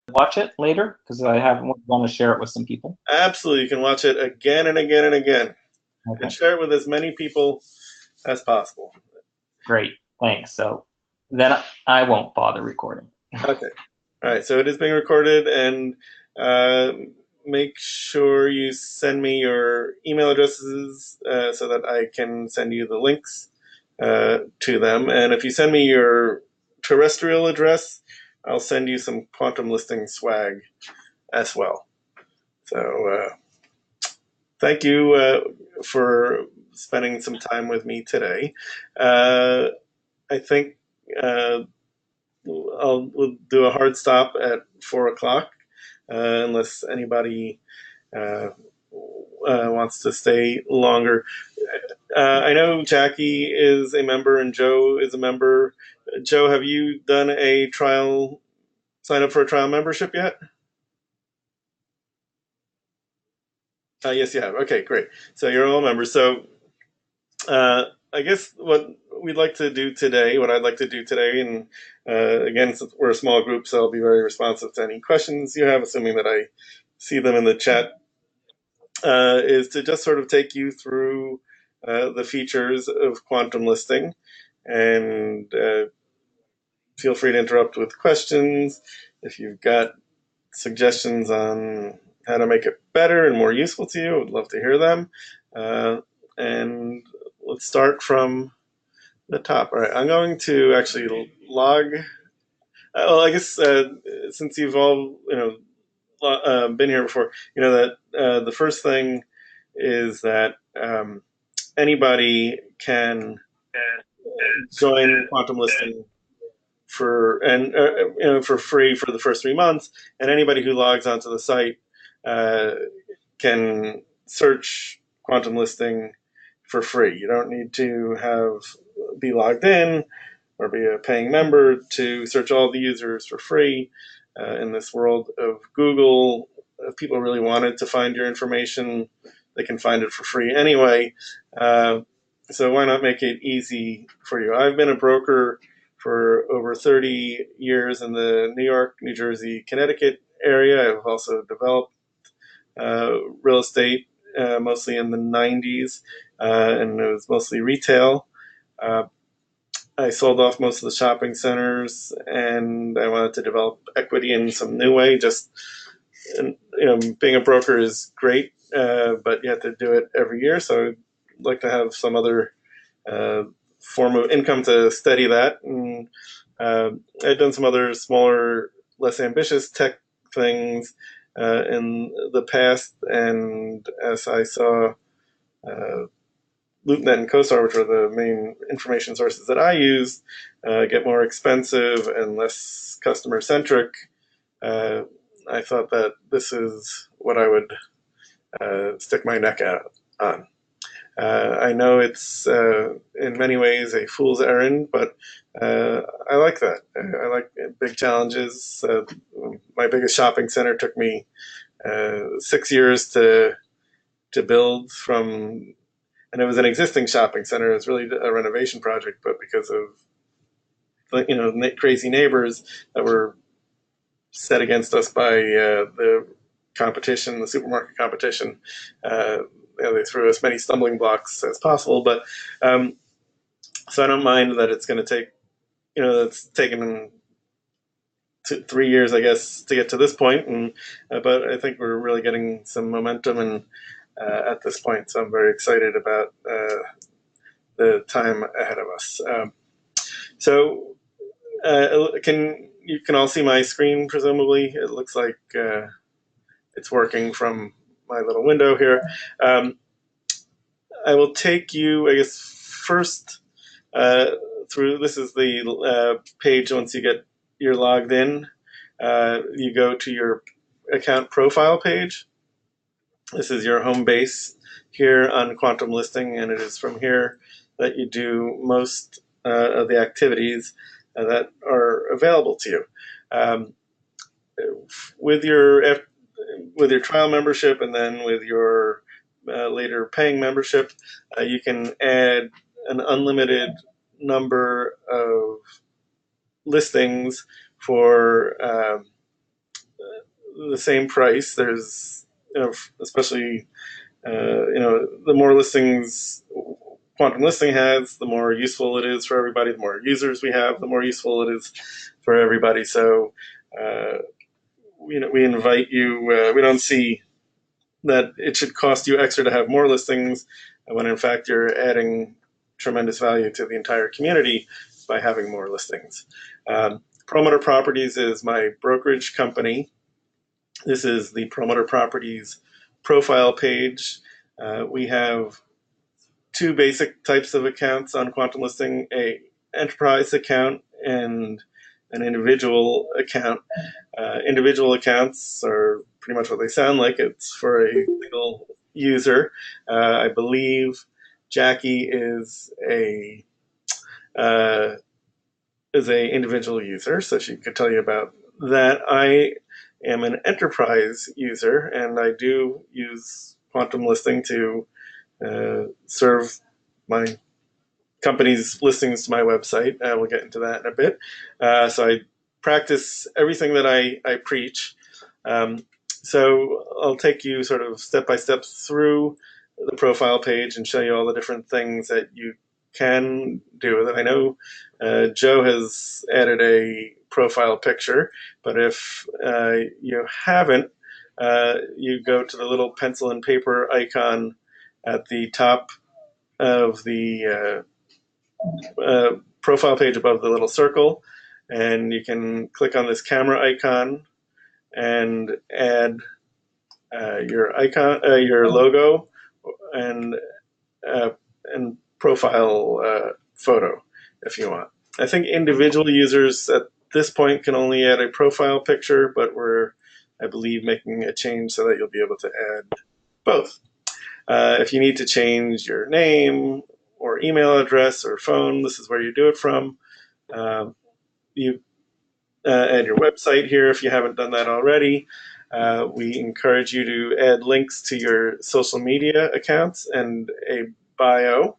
watch it later? Because I have want to share it with some people. Absolutely, you can watch it again and again and again, and Okay, share it with as many people as possible. great. Thanks. So then I won't bother recording. Okay. All right. So it is being recorded, and uh, make sure you send me your email addresses so that I can send you the links to them. And if you send me your terrestrial address, I'll send you some quantum listing swag as well. So thank you for spending some time with me today. Uh, I think uh, we'll do a hard stop at 4 o'clock, unless anybody uh, wants to stay longer. I know Jackie is a member and Joe is a member. Joe, have you done a trial, sign up for a trial membership yet? Yes, you have. Okay, great. So you're all members. So I guess what we'd like to do today, what I'd like to do today, and again, since we're a small group, so I'll be very responsive to any questions you have, assuming that I see them in the chat, is to just sort of take you through the features of quantum listing, and feel free to interrupt with questions if you've got suggestions on how to make it better and more useful to you. I would love to hear them. And let's start from the top. All right, I'm going to actually log. Well, I guess since you've all been here before, you know that the first thing is that anybody can join quantum listing for free for the first 3 months, and anybody who logs onto the site uh, can search quantum listing for free. You don't need to be logged in or be a paying member to search all the users for free. In this world of Google, if people really wanted to find your information, they can find it for free anyway. Uh, so why not make it easy for you? I've been a broker for over 30 years in the New York, New Jersey, Connecticut area. I've also developed real estate mostly in the 90s, and it was mostly retail. Uh, I sold off most of the shopping centers, and I wanted to develop equity in some new way. Being a broker is great, but you have to do it every year. So I'd like to have some other uh, form of income to steady that. And I've done some other smaller, less ambitious tech things in the past, and as I saw uh, LoopNet and CoStar, which are the main information sources that I use, get more expensive and less customer centric. Uh, I thought that this is what I would stick my neck out on. I know it's in many ways a fool's errand, but I like that. I like big challenges. My biggest shopping center took me 6 years to build from, and it was an existing shopping center. It was really a renovation project, but because of crazy neighbors that were set against us by the competition, the supermarket competition, uh, they threw as many stumbling blocks as possible. But so I don't mind that it's going to take, it's taken 3 years, I guess, to get to this point, and but I think we're really getting some momentum and at this point, so I'm very excited about the time ahead of us. So you can all see my screen? Presumably, it looks like it's working from my little window here. Um, I will take you, I guess, first uh, through. This is the page. Once you get you're logged in, you go to your account profile page. This is your home base here on Quantum Listing, and it is from here that you do most of the activities that are available to you. Um, with your trial membership, and then with your later paying membership, you can add an unlimited number of listings for the same price. There's, especially, the more listings Quantum Listing has, the more useful it is for everybody. The more users we have, the more useful it is for everybody. So, we invite you. We don't see that it should cost you extra to have more listings when in fact you're adding tremendous value to the entire community by having more listings. Promoter Properties is my brokerage company. This is the Promoter Properties profile page. We have two basic types of accounts on Quantum Listing: a enterprise account and an individual account. Individual accounts are pretty much what they sound like. It's for a single user. I believe Jackie uh, is a individual user, so she could tell you about that. I am an enterprise user, and I do use Quantum Listing to serve my company's listings to my website. We'll get into that in a bit. So I practice everything that I preach. So I'll take you sort of step by step through the profile page and show you all the different things that you can do with it. I know Joe has added a profile picture, but if you haven't, you go to the little pencil and paper icon at the top of the profile page above the little circle, and you can click on this camera icon and add your logo, and uh, and profile photo if you want. I think individual users at this point can only add a profile picture, but we're, I believe, making a change so that you'll be able to add both. If you need to change your name or email address or phone, this is where you do it from. You add your website here if you haven't done that already. We encourage you to add links to your social media accounts and a bio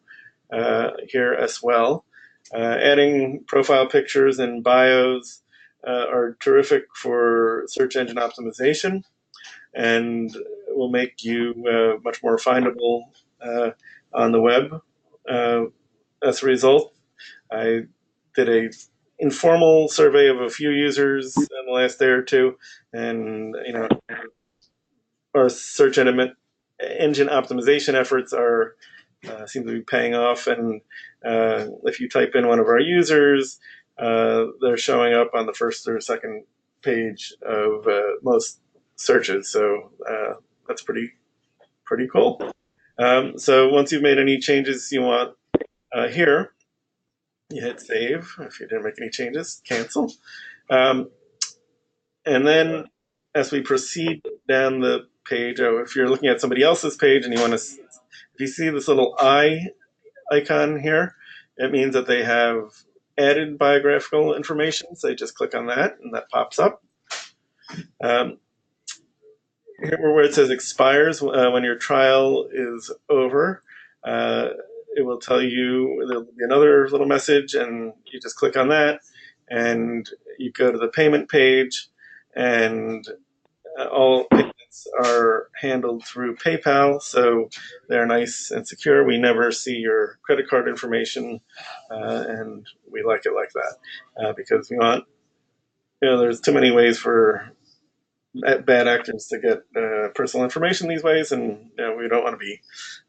here as well. Adding profile pictures and bios are terrific for search engine optimization and will make you much more findable on the web. As a result, I did a informal survey of a few users in the last day or two, and our search engine optimization efforts are seem to be paying off. And if you type in one of our users, they're showing up on the first or second page of most searches. So that's pretty cool. So once you've made any changes you want here, you hit save. If you didn't make any changes, cancel. Um, and then as we proceed down the page, if you're looking at somebody else's page and you want to, if you see this little eye icon here, it means that they have added biographical information. So you just click on that and that pops up. Here where it says expires, when your trial is over, it will tell you, there'll be another little message, and you just click on that, and you go to the payment page, and all payments are handled through PayPal, so they're nice and secure. We never see your credit card information, and we like it like that because we want, there's too many ways for bad actors to get personal information these ways, and we don't want to be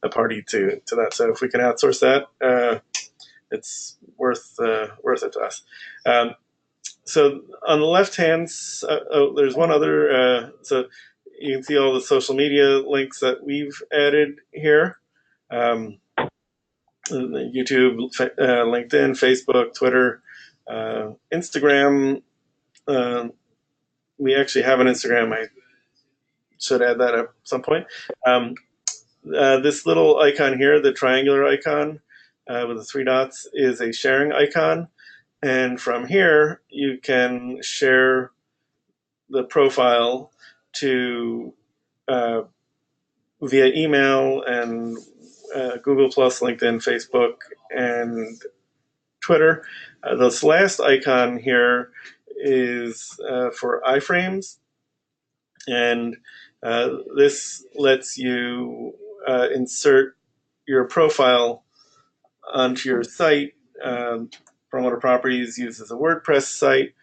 a party to that. So if we can outsource that, it's worth it to us. So on the left hand, there's one other. So you can see all the social media links that we've added here. YouTube, LinkedIn, Facebook, Twitter, Instagram. We actually have an Instagram. I should add that at some point. This little icon here, the triangular icon with the three dots, is a sharing icon. And from here, you can share the profile to via email and Google Plus, LinkedIn, Facebook, and Twitter. This last icon here is for iframes. And this lets you insert your profile onto your site. Promoter Properties uses a WordPress site.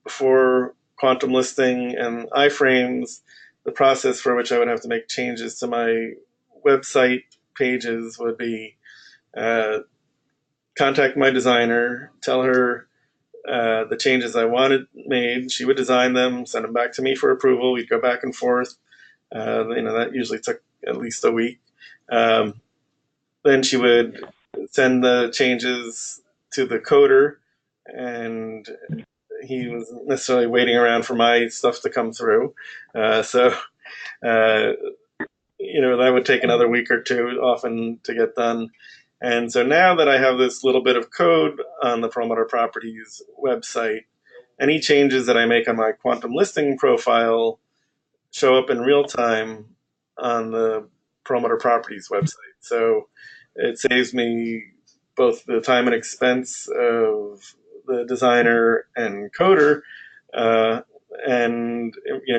Before Quantum Listing and iframes, the process for which I would have to make changes to my website pages would be uh, contact my designer, tell her the changes I wanted made. She would design them, send them back to me for approval. We'd go back and forth. That usually took at least a week. Um, then she would send the changes to the coder, and he wasn't necessarily waiting around for my stuff to come through. So, uh, that would take another week or two often to get done. And so now that I have this little bit of code on the Promoter Properties website, any changes that I make on my Quantum Listing profile show up in real time on the Promoter Properties website. So it saves me both the time and expense of the designer and coder, uh, and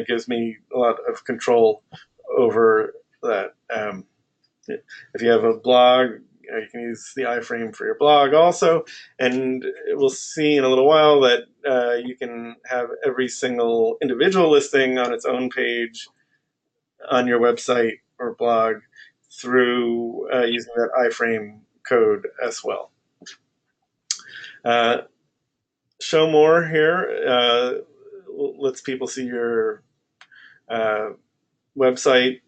gives me a lot of control over that. If you have a blog, you can use the iframe for your blog also, and we'll see in a little while that you can have every single individual listing on its own page on your website or blog through using that iframe code as well. Uh, Show more here lets people see your uh, website,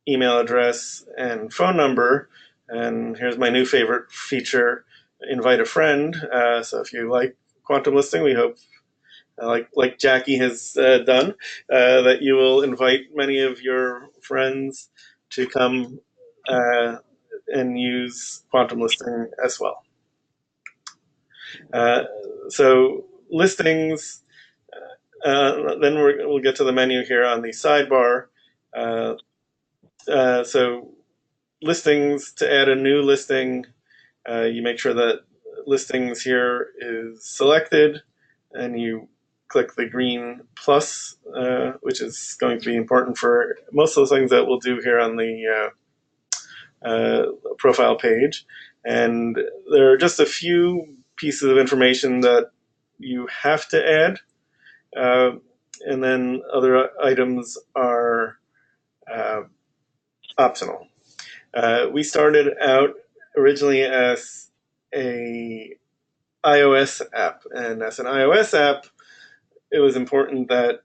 email address, and phone number. And here's my new favorite feature: invite a friend. So if you like Quantum Listing, we hope, like Jackie has done, that you will invite many of your friends to come and use Quantum Listing as well. Uh, so listings. Then we'll get to the menu here on the sidebar. Uh, so listings, to add a new listing, you make sure that listings here is selected, and you click the green plus, which is going to be important for most of the things that we'll do here on the profile page. And there are just a few pieces of information that you have to add, uh, and then other items are uh, optional. We started out originally as a iOS app, and as an iOS app, it was important that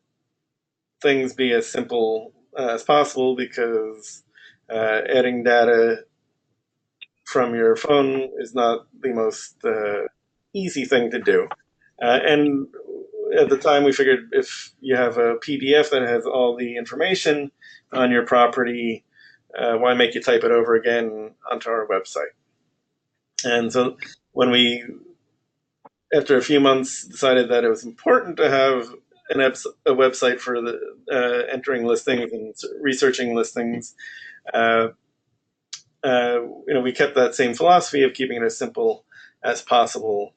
things be as simple as possible, because adding data from your phone is not the most easy thing to do. And at the time, we figured if you have a PDF that has all the information on your property, why make you type it over again onto our website? And so when we, after a few months, decided that it was important to have a website for the entering listings and researching listings, uh, we kept that same philosophy of keeping it as simple as possible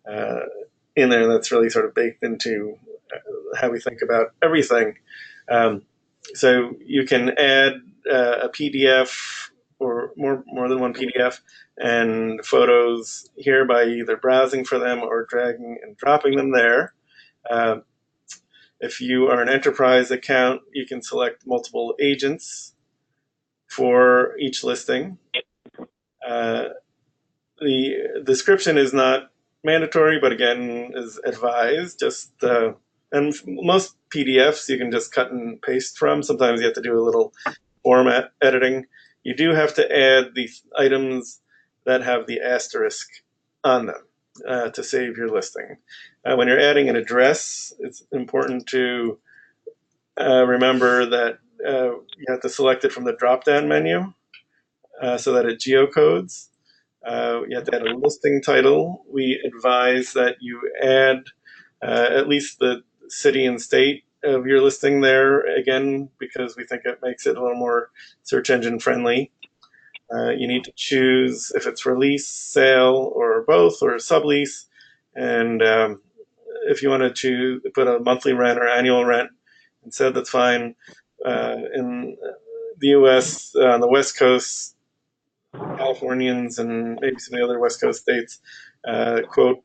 uh, in there. That's really sort of baked into how we think about everything. Um, so you can add a PDF or more than one PDF and photos here by either browsing for them or dragging and dropping them there. Uh, if you are an enterprise account, you can select multiple agents for each listing. Uh, the description is not mandatory, but again is advised. And most PDFs you can just cut and paste from. Sometimes you have to do a little format editing. You do have to add the items that have the asterisk on them to save your listing. When you're adding an address, it's important to remember that you have to select it from the drop-down menu so that it geocodes. You have to add a listing title. We advise that you add at least the city and state of your listing there, again, because we think it makes it a little more search engine friendly. You need to choose if it's for lease, sale, or both, or sublease. And if you want to put a monthly rent or annual rent, instead, that's fine. In the U.S., on the West Coast, Californians and maybe some of the other West Coast states quote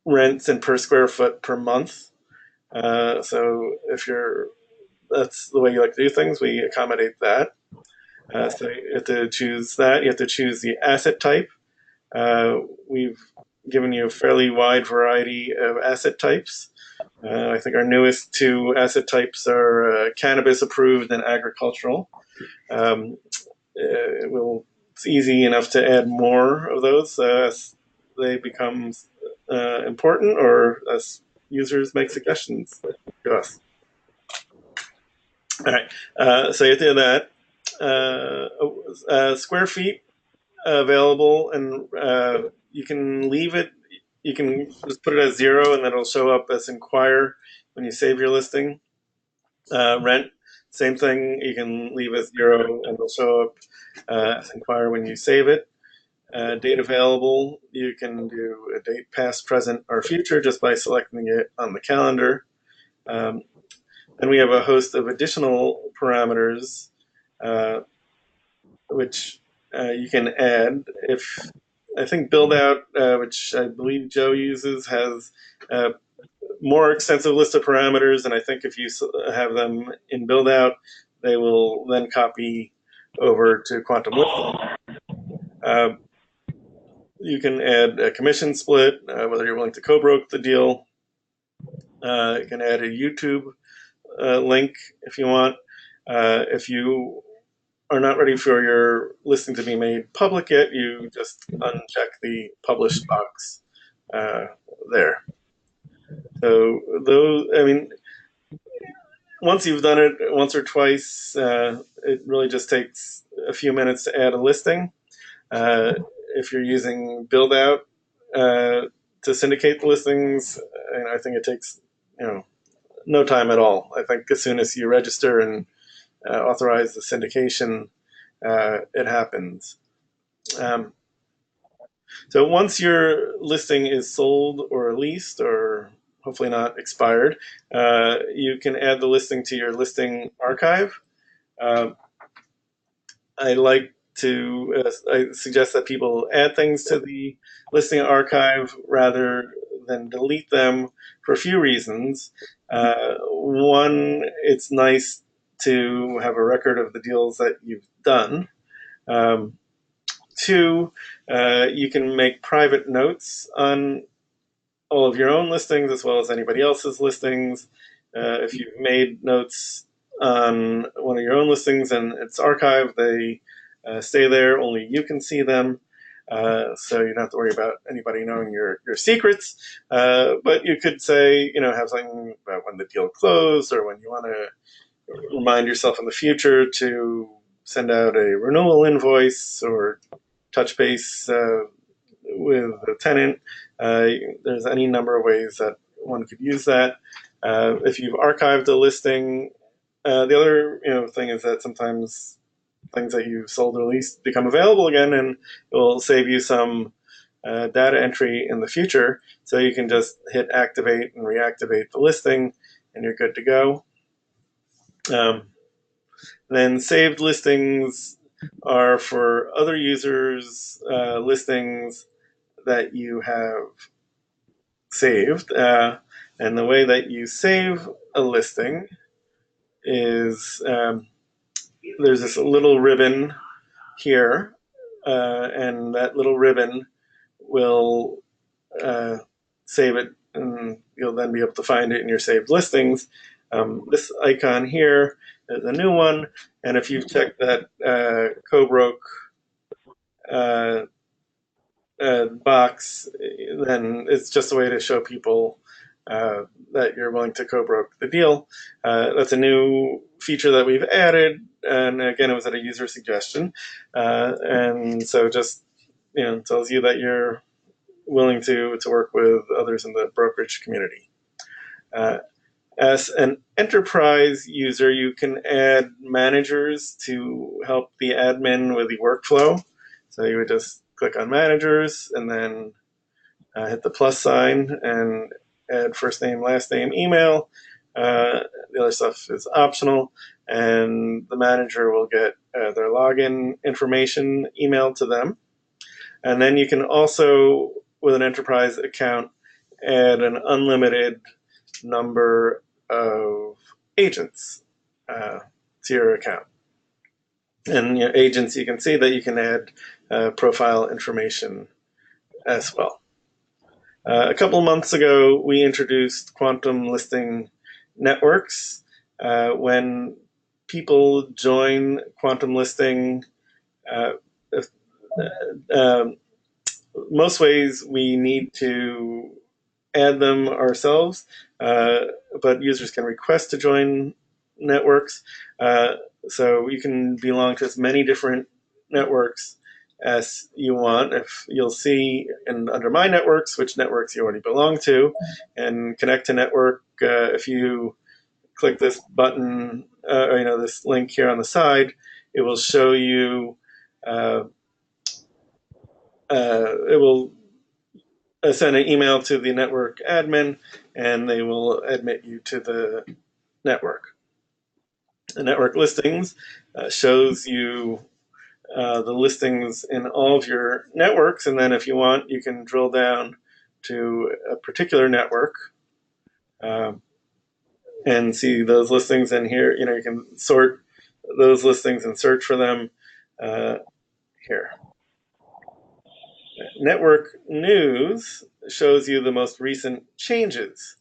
rents in per square foot per month. So if that's the way you like to do things, we accommodate that. So you have to choose that. You have to choose the asset type. We've given you a fairly wide variety of asset types. I think our newest two asset types are cannabis approved and agricultural. Um, it's easy enough to add more of those as they become important or as users make suggestions to us. All right, so you have to do that. Square feet available, and you can leave it. You can just put it as 0, and then it'll show up as inquire when you save your listing. Rent, same thing. You can leave as 0, and it'll show up as inquire when you save it. Date available, you can do a date past, present, or future just by selecting it on the calendar. Then we have a host of additional parameters uh, which you can add. If I think build out, which I believe Joe uses, has more extensive list of parameters, and I think if you have them in build out, they will then copy over to QuantumListing. You can add a commission split, whether you're willing to co-broke the deal. You can add a YouTube link if you want. If you are not ready for your listing to be made public yet, you just uncheck the publish box there. So those, I mean, once you've done it once or twice, it really just takes a few minutes to add a listing. If you're using build out to syndicate the listings, I think it takes no time at all. I think as soon as you register and authorize the syndication, it happens. Um, so once your listing is sold or leased, or hopefully not expired, you can add the listing to your listing archive. Uh, I like to I suggest that people add things to the listing archive rather than delete them for a few reasons. One, it's nice to have a record of the deals that you've done. Um, Two, you can make private notes on all of your own listings as well as anybody else's listings. If you've made notes on one of your own listings and it's archived, they stay there, only you can see them. So you don't have to worry about anybody knowing your secrets. But you could say, have something about when the deal closed or when you want to remind yourself in the future to send out a renewal invoice or touch base with the tenant. There's any number of ways that one could use that. If you've archived a listing, the other thing is that sometimes things that you've sold or leased become available again, and it will save you some data entry in the future. So you can just hit activate and reactivate the listing, and you're good to go. Then saved listings are for other users' listings that you have saved. And the way that you save a listing is there's this little ribbon here, and that little ribbon will save it, and you'll then be able to find it in your saved listings. This icon here is a new one, and if you've checked that co-broke box, then it's just a way to show people that you're willing to co-broke the deal. That's a new feature that we've added, and again, it was at a user suggestion, and so just tells you that you're willing to work with others in the brokerage community. As an enterprise user, you can add managers to help the admin with the workflow. So you would just click on managers and then hit the plus sign and add first name, last name, email. The other stuff is optional, and the manager will get their login information emailed to them. And then you can also, with an enterprise account, add an unlimited number of agents to your account. And agents, you can see that you can add profile information as well. A couple of months ago, we introduced QuantumListing networks. When people join QuantumListing, uh, most ways we need to add them ourselves, but users can request to join networks. So you can belong to as many different networks as you want. If you'll see under my networks which networks you already belong to, and connect to network. If you click this button, or this link here on the side, it will show you. It will send an email to the network admin, and they will admit you to the network. The network listings shows you the listings in all of your networks, and then if you want, you can drill down to a particular network and see those listings. And here, you can sort those listings and search for them here. Network news shows you the most recent changes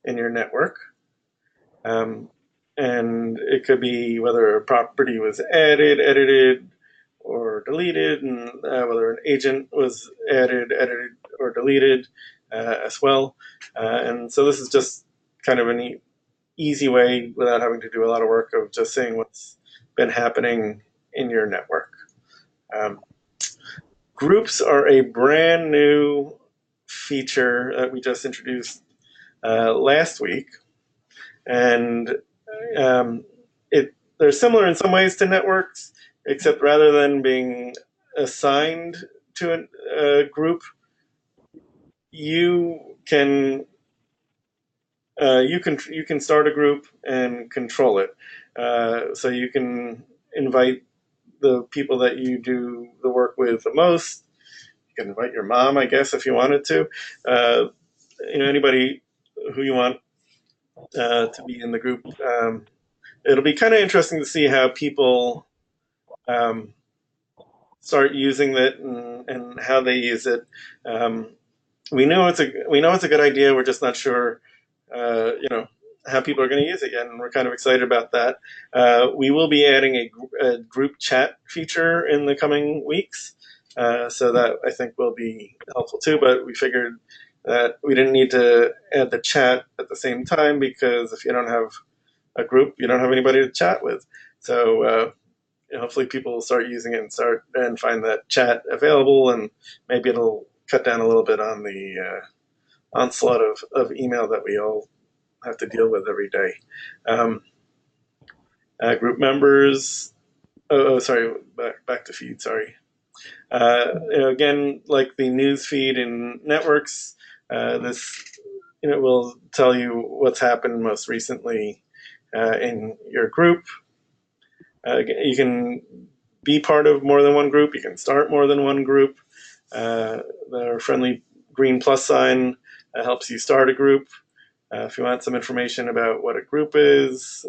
in your network. And it could be whether a property was added, edited, or deleted, and whether an agent was added, edited, or deleted as well. And so this is just kind of an easy way, without having to do a lot of work, of just seeing what's been happening in your network. Groups are a brand new feature that we just introduced last week, and they're similar in some ways to networks, except rather than being assigned to a group, you can start a group and control it. So you can invite the people that you do the work with the most. You can invite your mom, I guess, if you wanted to. Anybody who you want to be in the group. It'll be kind of interesting to see how people start using it and how they use it. We know it's a good idea. We're just not sure, how people are going to use it yet, and we're kind of excited about that. We will be adding a group chat feature in the coming weeks, so that I think will be helpful too. But we figured that we didn't need to add the chat at the same time, because if you don't have a group, you don't have anybody to chat with. So hopefully people will start using it and find that chat available, and maybe it'll cut down a little bit on the onslaught of email that we all have to deal with every day. Group members. Sorry. Back to feed. Sorry. Again, like the news feed in networks, this will tell you what's happened most recently in your group. You can be part of more than one group. You can start more than one group. The friendly green plus sign helps you start a group. If you want some information about what a group is,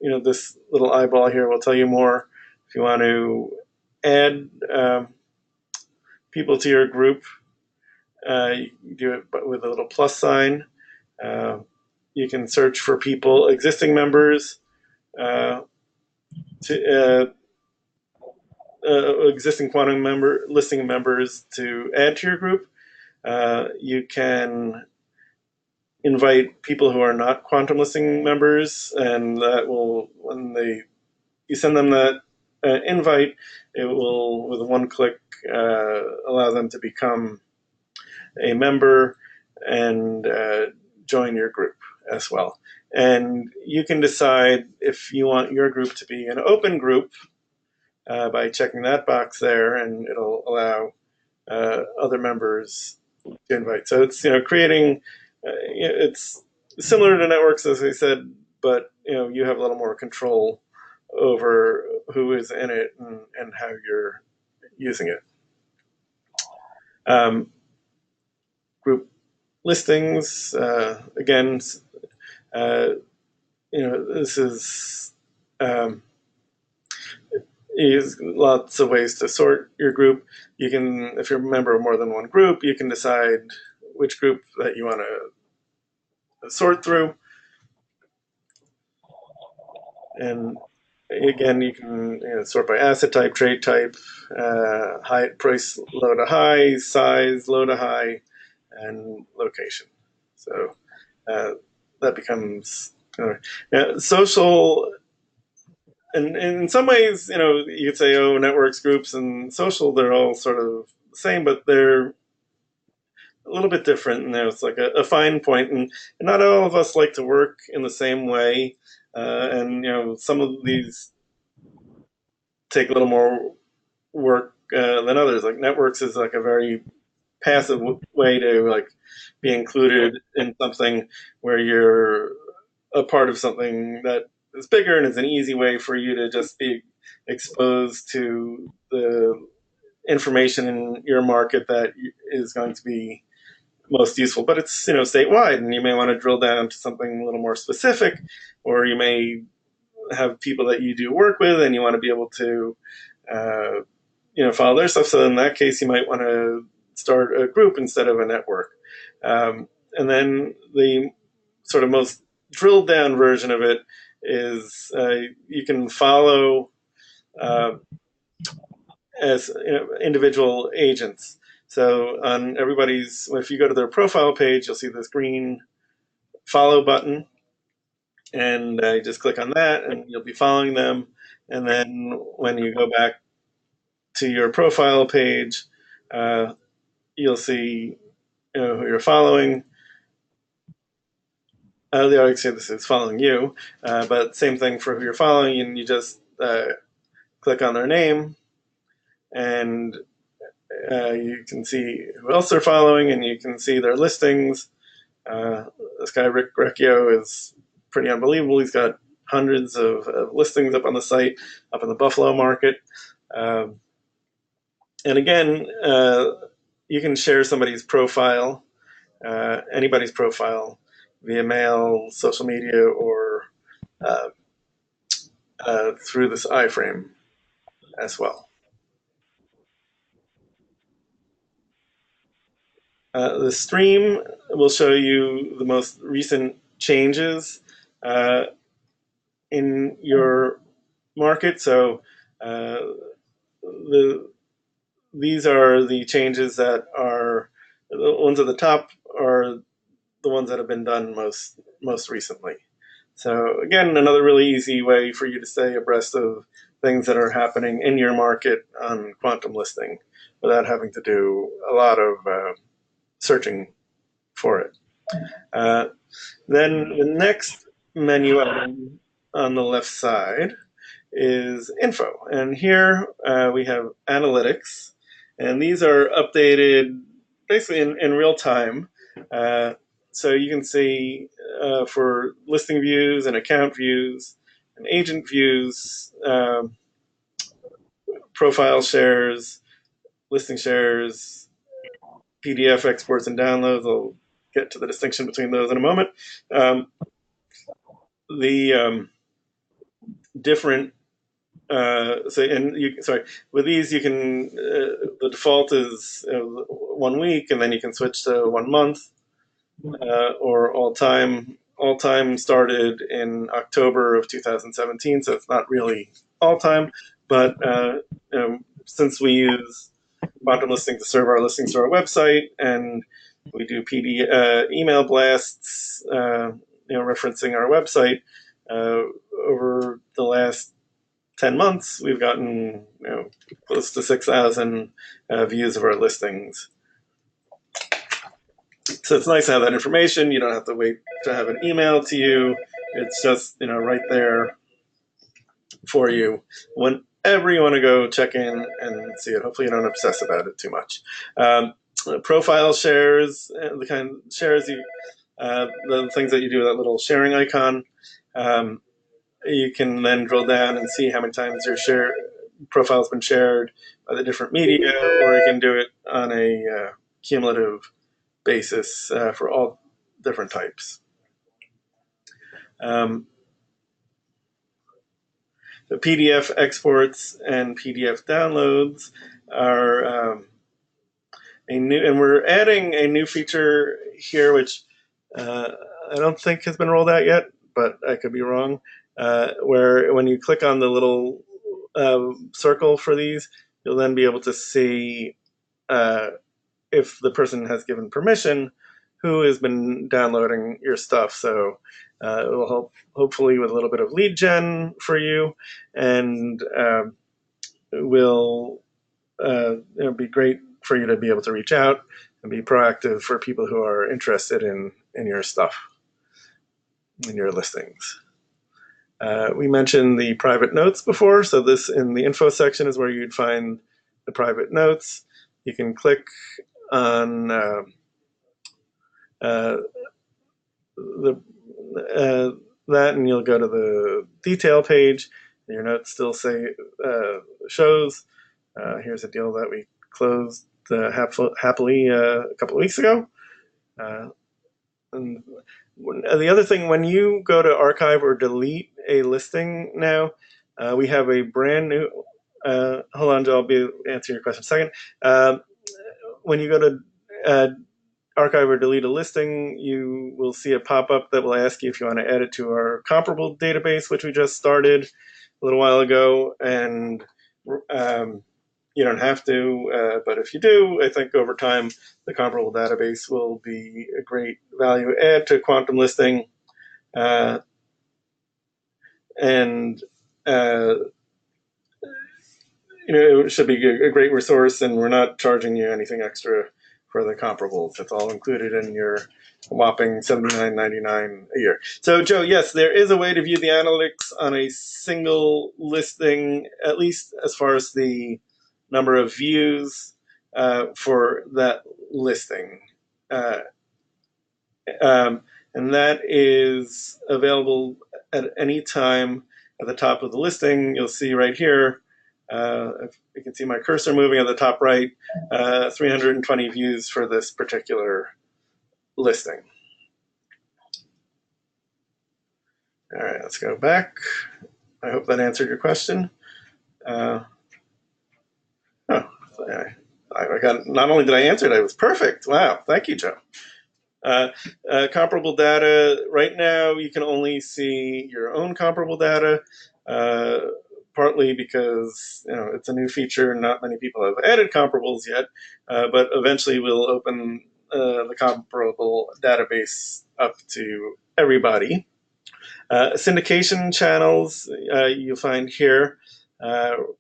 this little eyeball here will tell you more. If you want to add people to your group, you can do it with a little plus sign. You can search for people, existing members, existing QuantumListing members to add to your group. You can invite people who are not QuantumListing members, and that will, when you send them that invite, it will, with one click, allow them to become a member and join your group as well. And you can decide if you want your group to be an open group by checking that box there, and it'll allow other members to invite. So it's creating. It's similar to networks, as I said, but you have a little more control over who is in it and how you're using it. Um, Group listings, again, uh, this is use lots of ways to sort your group. You can, if you're a member of more than one group, you can decide which group that you want to sort through. And again, you can sort by asset type, trade type, high price, low to high, size, low to high, and location. So uh, that becomes social. And in some ways, you could say, oh, networks, groups, and social, they're all sort of the same, but they're a little bit different. And there's like a fine point, and not all of us like to work in the same way. And some of these take a little more work than others. Like networks is like a very passive way to like be included in something where you're a part of something that is bigger, and it's an easy way for you to just be exposed to the information in your market that is going to be most useful. But it's statewide, and you may want to drill down to something a little more specific, or you may have people that you do work with, and you want to be able to uh, follow their stuff. So in that case, you might want to start a group instead of a network. And then the sort of most drilled down version of it is you can follow uh, as individual agents. So on everybody's, if you go to their profile page, you'll see this green follow button, and you just click on that, and you'll be following them. And then when you go back to your profile page, uh, you'll see who you're following. They always say this is following you, but same thing for who you're following, and you just click on their name, and you can see who else they're following, and you can see their listings. This guy Rick Recchio is pretty unbelievable. He's got hundreds of listings up on the site, up in the Buffalo market. Um, and again, you can share somebody's profile, anybody's profile, via mail, social media, or uh, through this iframe as well. The stream will show you the most recent changes uh, in your market. So uh, the these are the changes that are the ones at the top are the ones that have been done most recently. So again, another really easy way for you to stay abreast of things that are happening in your market on QuantumListing without having to do a lot of searching for it. Uh, then the next menu item on the left side is info. And here we have analytics. And these are updated basically in real time. Uh, so you can see for listing views and account views and agent views, profile shares, listing shares, PDF exports and downloads. I'll get to the distinction between those in a moment. The different sorry, with these you can the default is 1 week, and then you can switch to 1 month or all time. All time started in October of 2017, so it's not really all time, but since we use QuantumListing to serve our listings to our website, and we do email blasts, referencing our website. Over the last 10 months, we've gotten close to 6,000 views of our listings. So it's nice to have that information. You don't have to wait to have an email to you. It's just right there for you whenever you want to go check in and see it. Hopefully you don't obsess about it too much. Profile shares, the kind of shares you the things that you do with that little sharing icon. Um, you can then drill down and see how many times your profile has been shared by the different media, or you can do it on a cumulative basis for all different types. Um, the PDF exports and PDF downloads are a new, and we're adding a new feature here, which I don't think has been rolled out yet, but I could be wrong. Where when you click on the little circle for these, you'll then be able to see uh, if the person has given permission, who has been downloading your stuff. So it will help, hopefully, with a little bit of lead gen for you, and will it'll be great for you to be able to reach out and be proactive for people who are interested in your stuff, in your listings. We mentioned the private notes before, so this in the info section is where you'd find the private notes. You can click on uh, the that, and you'll go to the detail page. Your notes still say shows. Here's a deal that we closed happily a couple of weeks ago. And the other thing, when you go to archive or delete a listing now, we have a brand new. Hold on, Joe. I'll be answering your question in a second. When you go to archive or delete a listing, you will see a pop-up that will ask you if you want to add it to our comparable database, which we just started a little while ago. And you don't have to, but if you do, I think over time the comparable database will be a great value add to QuantumListing, and it should be a great resource. And we're not charging you anything extra for the comparables. It's all included in your whopping $79.99 a year. So, Joe, yes, there is a way to view the analytics on a single listing, at least as far as the number of views for that listing. Uh, and that is available at any time at the top of the listing. You'll see right here, if you can see my cursor moving at the top right, 320 views for this particular listing. All right, let's go back. I hope that answered your question. I got, not only did I answer it, it was perfect. Wow, thank you, Joe. Comparable data, right now you can only see your own comparable data, partly because it's a new feature and not many people have added comparables yet, but eventually we'll open the comparable database up to everybody. Syndication channels you'll find here.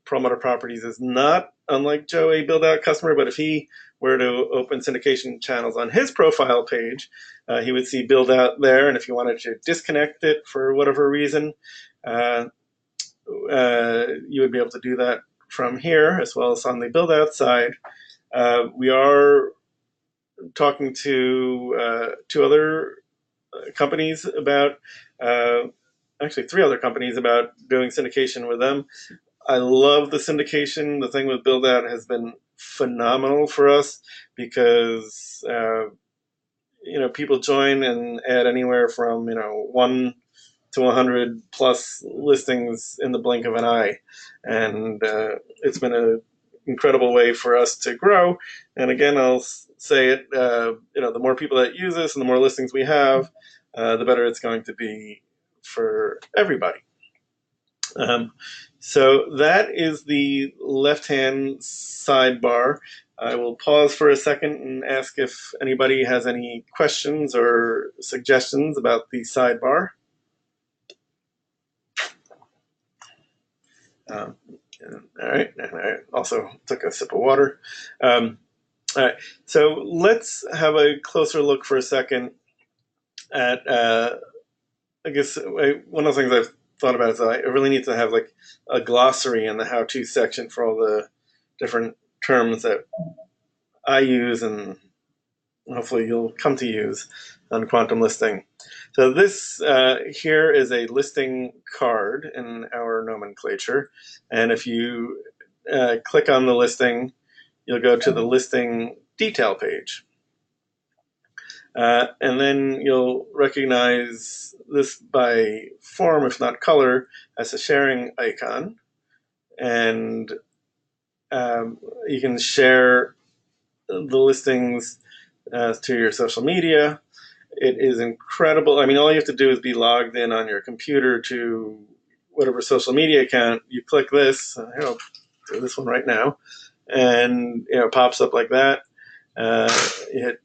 Promoter Properties is not, unlike Joe, a build-out customer, but if he were to open syndication channels on his profile page, he would see build-out there, and if you wanted to disconnect it for whatever reason, you would be able to do that from here, as well as on the build-out side. We are talking to two other companies about, actually 3 other companies about doing syndication with them. I love the syndication. The thing with build out has been phenomenal for us because people join and add anywhere from 1 to 100 plus listings in the blink of an eye, and it's been an incredible way for us to grow. And again, I'll say it: the more people that use this and the more listings we have, the better it's going to be for everybody. So that is the left-hand sidebar. I will pause for a second and ask if anybody has any questions or suggestions about the sidebar. All right, and I also took a sip of water. All right, so let's have a closer look for a second at, I guess, one of the things I've thought about is I really need to have like a glossary in the how-to section for all the different terms that I use and hopefully you'll come to use on quantum listing. So this here is a listing card in our nomenclature, and if you click on the listing, you'll go to the listing detail page. And then you'll recognize this by form, if not color, as a sharing icon. And you can share the listings to your social media. It is incredible. I mean, all you have to do is be logged in on your computer to whatever social media account. You click this, I'll do this one right now, and it pops up like that. You hit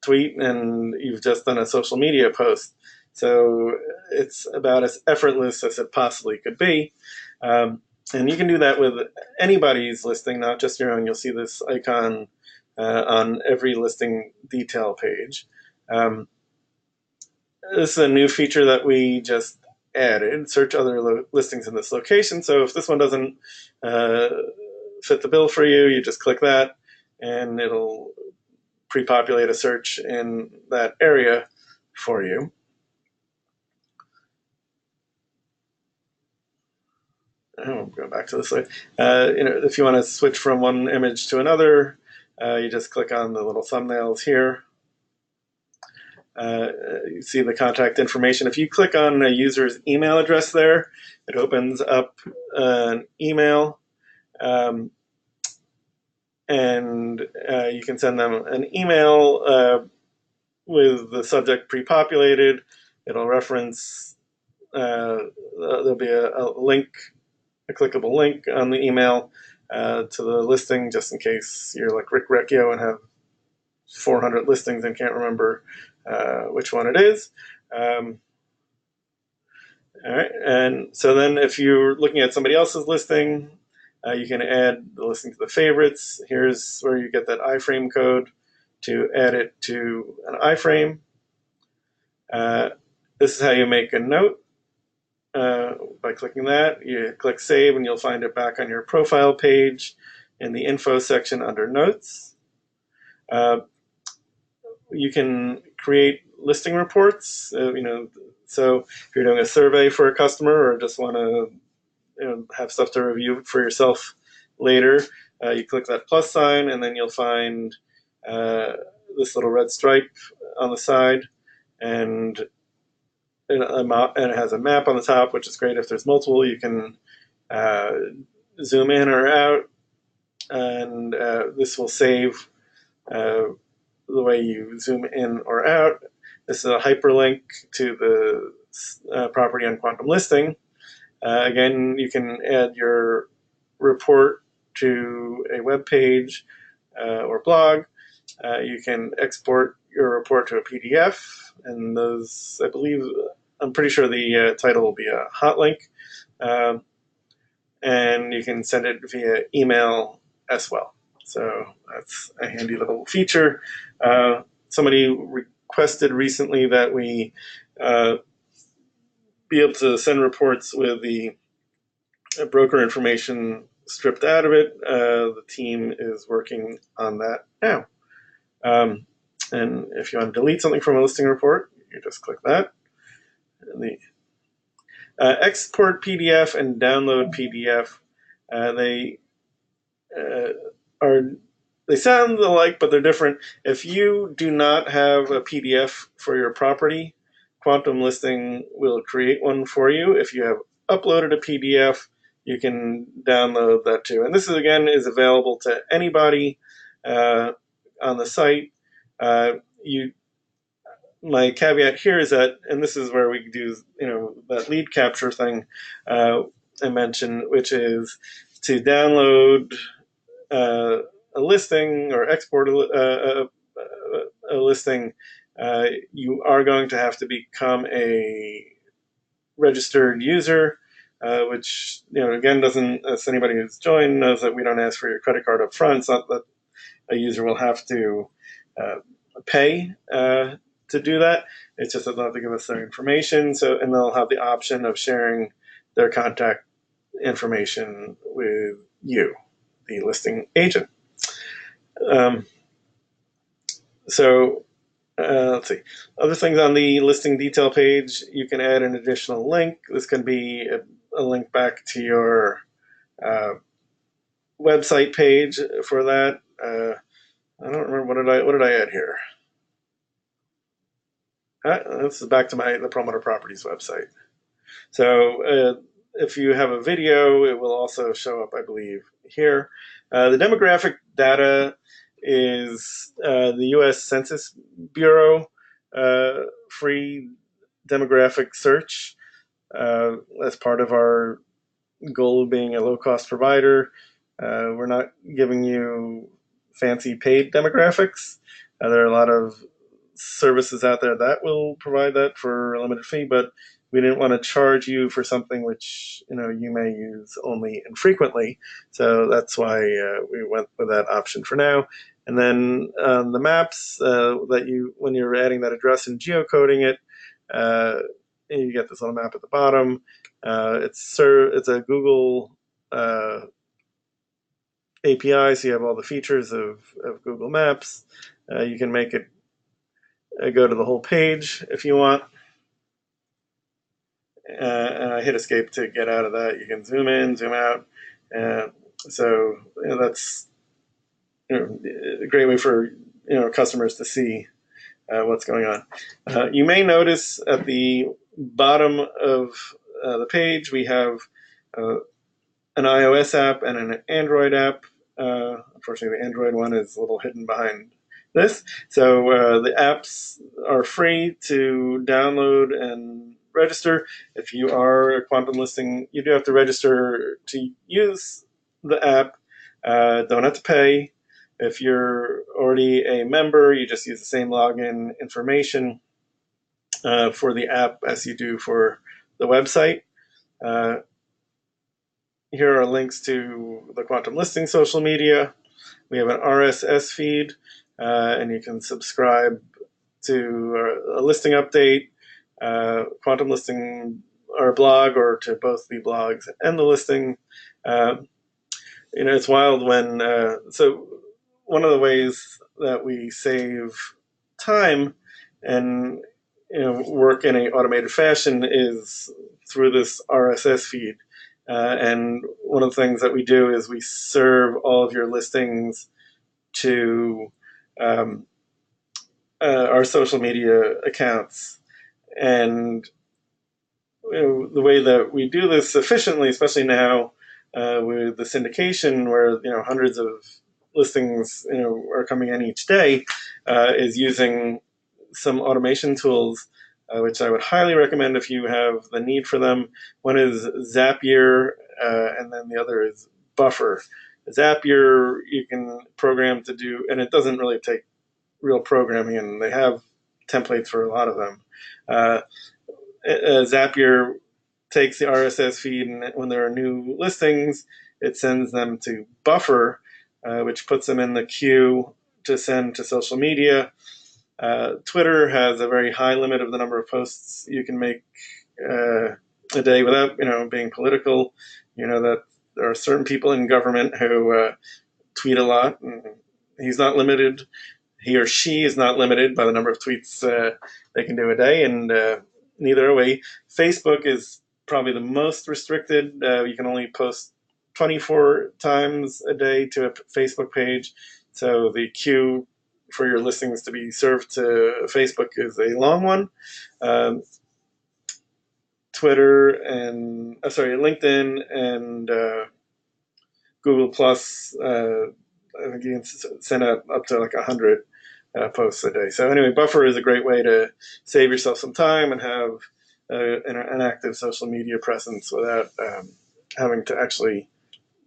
tweet, and you've just done a social media post. So it's about as effortless as it possibly could be. And you can do that with anybody's listing, not just your own. You'll see this icon on every listing detail page. This is a new feature that we just added, search other listings in this location. So if this one doesn't fit the bill for you, you just click that and it'll pre-populate a search in that area for you. I'll go back to this slide. If you want to switch from one image to another, you just click on the little thumbnails here. You see the contact information. If you click on a user's email address there, it opens up an email, and you can send them an email with the subject pre-populated. It'll reference, there'll be a link, a clickable link on the email to the listing, just in case you're like Rick Recchio and have 400 listings and can't remember which one it is. All right, and so then if you're looking at somebody else's listing, you can add the listing to the favorites. Here's where you get that iframe code to add it to an iframe. This is how you make a note. By clicking that, you click save and you'll find it back on your profile page in the info section under notes. You can create listing reports. So if you're doing a survey for a customer or just want to have stuff to review for yourself later, you click that plus sign and then you'll find this little red stripe on the side, and it has a map on the top, which is great. If there's multiple, you can zoom in or out, and this will save the way you zoom in or out. This is a hyperlink to the property on Quantum Listing. Again, you can add your report to a web page or blog. You can export your report to a PDF, and those, I'm pretty sure the title will be a hot link. And you can send it via email as well. So that's a handy little feature. Somebody requested recently that we be able to send reports with the broker information stripped out of it. The team is working on that now. And if you want to delete something from a listing report, you just click that. The export PDF and download PDF, they sound alike, but they're different. If you do not have a PDF for your property, Quantum Listing will create one for you. If you have uploaded a PDF, you can download that too. And this is available to anybody on the site. My caveat here is that, and this is where we do that lead capture thing I mentioned, which is to download a listing or export a listing, you are going to have to become a registered user, which again doesn't, as anybody who's joined knows, that we don't ask for your credit card up front. It's not that a user will have to pay to do that. It's just that they'll have to give us their information. So, and they'll have the option of sharing their contact information with you, the listing agent. So let's see. Other things on the listing detail page, you can add an additional link. This can be a link back to your uh, website page for that. I don't remember what did I add here. This is back to the Promoter Properties website. So if you have a video, it will also show up, I believe, here. The demographic data is the U.S. Census Bureau free demographic search as part of our goal of being a low-cost provider. We're not giving you fancy paid demographics. There are a lot of services out there that will provide that for a limited fee, but we didn't want to charge you for something which you may use only infrequently. So that's why we went with that option for now. And then the maps that when you're adding that address and geocoding it, you get this little map at the bottom. It's a Google API, so you have all the features of Google Maps. You can make it go to the whole page if you want. And I hit escape to get out of that. You can zoom in, zoom out. So that's a great way for customers to see what's going on. You may notice at the bottom of the page we have an iOS app and an Android app. Unfortunately, the Android one is a little hidden behind this. So the apps are free to download and register. If you are a QuantumListing, you do have to register to use the app. Don't have to pay. If you're already a member, you just use the same login information for the app as you do for the website. Here are links to the QuantumListing social media. We have an RSS feed, and you can subscribe to a listing update, QuantumListing, our blog, or to both the blogs and the listing. It's wild when so one of the ways that we save time and work in a automated fashion is through this RSS feed. And one of the things that we do is we serve all of your listings to um, our social media accounts. And the way that we do this efficiently, especially now with the syndication, where hundreds of listings are coming in each day, is using some automation tools, which I would highly recommend if you have the need for them. One is Zapier, and then the other is Buffer. Zapier you can program to do, and it doesn't really take real programming, and they have templates for a lot of them. Zapier takes the RSS feed, and when there are new listings, it sends them to Buffer, which puts them in the queue to send to social media. Twitter has a very high limit of the number of posts you can make a day without, being political. That there are certain people in government who tweet a lot, and he's not limited. He or she is not limited by the number of tweets they can do a day, and neither are we. Facebook is probably the most restricted. You can only post 24 times a day to a Facebook page, so the queue for your listings to be served to Facebook is a long one. Um, Twitter and LinkedIn and Google Plus. I think you can send out up to like 100 posts a day. So anyway, Buffer is a great way to save yourself some time and have an active social media presence without having to actually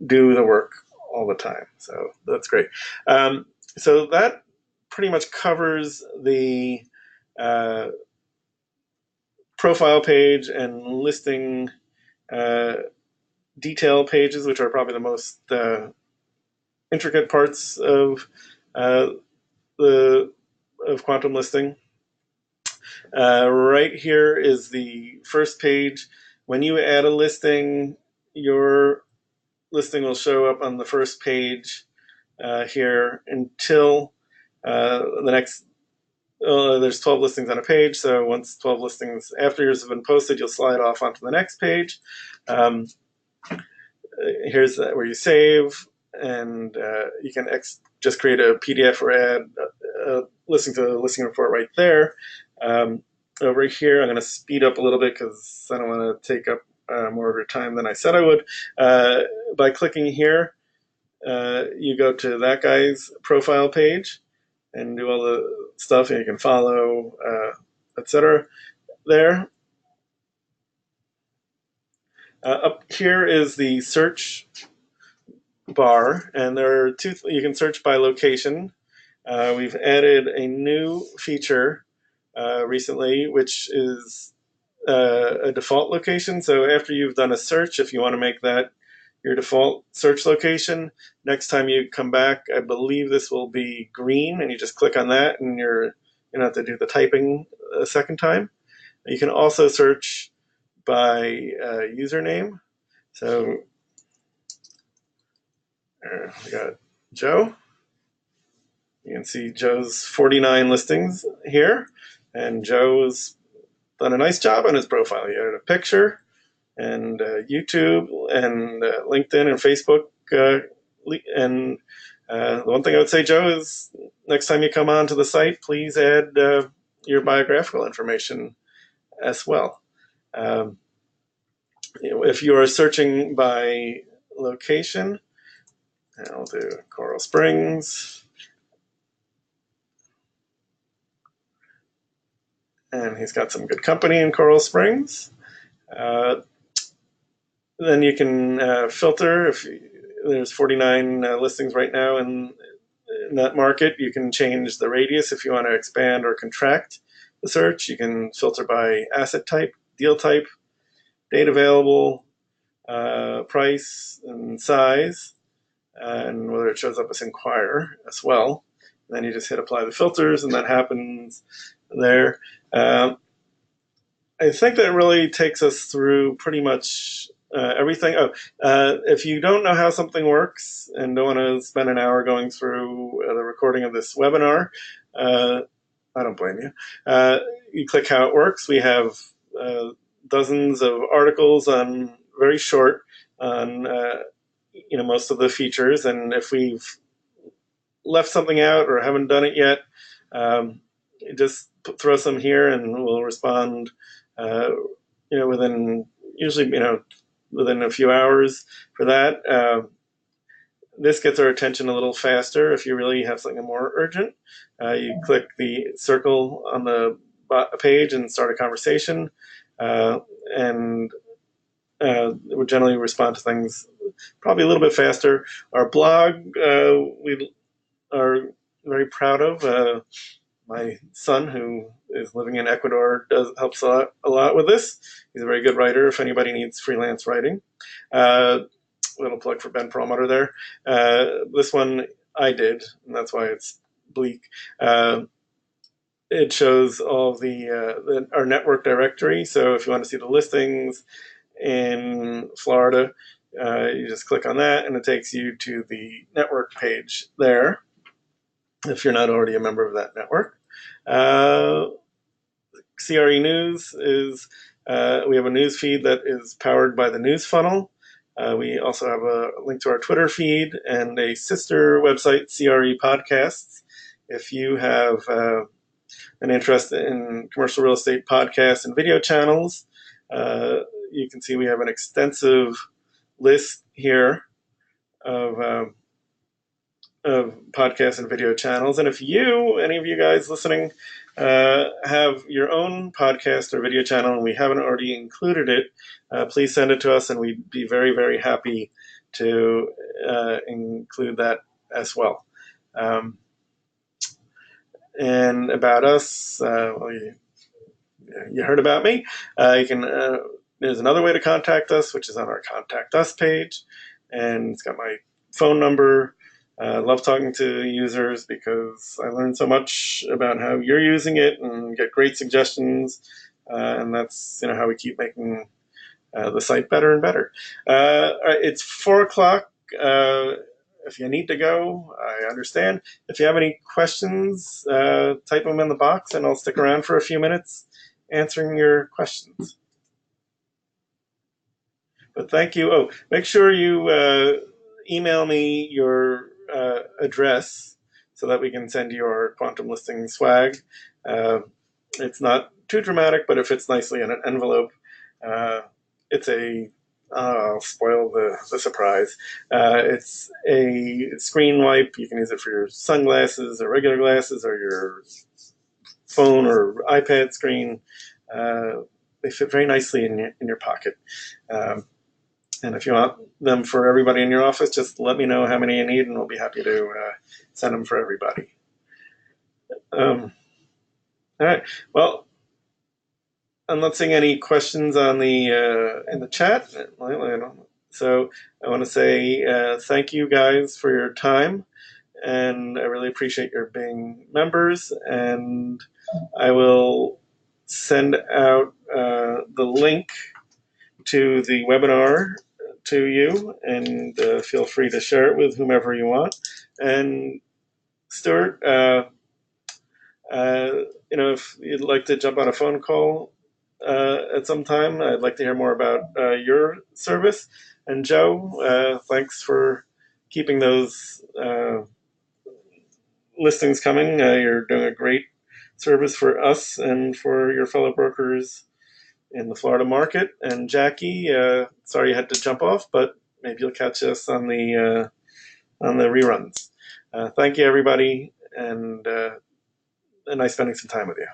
do the work all the time. So that's great. So that pretty much covers the uh, profile page and listing uh, detail pages, which are probably the most intricate parts uh, the of QuantumListing. Right here is the first page. When you add a listing, your listing will show up on the first page here until the next there's 12 listings on a page, so once 12 listings after yours have been posted, you'll slide off onto the next page. Um, Here's where you save, and you can just create a PDF or add a listing to the listing report right there. Over here, I'm going to speed up a little bit because I don't want to take up more of your time than I said I would. By clicking here, you go to that guy's profile page and do all the stuff, and you can follow, etc. there. Up here is the search bar, and there are two. You can search by location. We've added a new feature recently, which is a default location. So after you've done a search, if you want to make that your default search location, next time you come back, I believe this will be green, and you just click on that, and you don't have to do the typing a second time. You can also search by username. So we got Joe. You can see Joe's 49 listings here, and Joe's done a nice job on his profile. He added a picture, and YouTube, and LinkedIn, and Facebook. And the one thing I would say, Joe, is next time you come onto the site, please add your biographical information as well. If you are searching by location, I'll do Coral Springs. And he's got some good company in Coral Springs. Then you can filter. If there's 49 listings right now in that market, you can change the radius if you want to expand or contract the search. You can filter by asset type, deal type, date available, price, and size, and whether it shows up as inquire as well. And then you just hit apply the filters, and that happens there. I think that really takes us through pretty much everything. If you don't know how something works and don't want to spend an hour going through the recording of this webinar, I don't blame you. You click how it works. We have dozens of articles on very short on most of the features, and if we've left something out or haven't done it yet, just throw some here, and we'll respond. Within usually within a few hours for that. This gets our attention a little faster if you really have something more urgent. You click the circle on the page and start a conversation, and it would generally respond to things probably a little bit faster. Our blog, we are very proud of. My son, who is living in Ecuador, helps a lot with this. He's a very good writer if anybody needs freelance writing. Little plug for Ben Perlmutter there. This one I did, and that's why it's bleak. It shows all of our network directory. So if you want to see the listings in Florida, you just click on that, and it takes you to the network page there, if you're not already a member of that network. CRE News is, we have a news feed that is powered by the News Funnel. We also have a link to our Twitter feed and a sister website, CRE Podcasts. If you have an interest in commercial real estate podcasts and video channels, you can see we have an extensive list here of podcasts and video channels. And if any of you guys listening, have your own podcast or video channel and we haven't already included it, please send it to us, and we'd be very, very happy to include that as well. And about us, you heard about me. There's another way to contact us, which is on our Contact Us page, and it's got my phone number. I love talking to users because I learn so much about how you're using it and get great suggestions, and that's how we keep making the site better and better. All right, it's 4 o'clock. if you need to go, I understand. If you have any questions, type them in the box, and I'll stick around for a few minutes answering your questions. But thank you. Oh, make sure you email me your address so that we can send you our quantum listing swag. Uh, it's not too dramatic, but it fits nicely in an envelope. It's a I'll spoil the surprise. It's a screen wipe. You can use it for your sunglasses or regular glasses or your phone or iPad screen. They fit very nicely in your pocket. Um, and if you want them for everybody in your office, just let me know how many you need, and we'll be happy to send them for everybody. All right. Well, I'm not seeing any questions on the in the chat. So I want to say thank you guys for your time, and I really appreciate your being members. And I will send out the link to the webinar to you, and feel free to share it with whomever you want. And Stuart, uh, if you'd like to jump on a phone call at some time, I'd like to hear more about your service. And Joe, thanks for keeping those listings coming. You're doing a great service for us and for your fellow brokers in the Florida market. And Jackie, sorry you had to jump off, but maybe you'll catch us on the reruns. Thank you, everybody, and nice spending some time with you.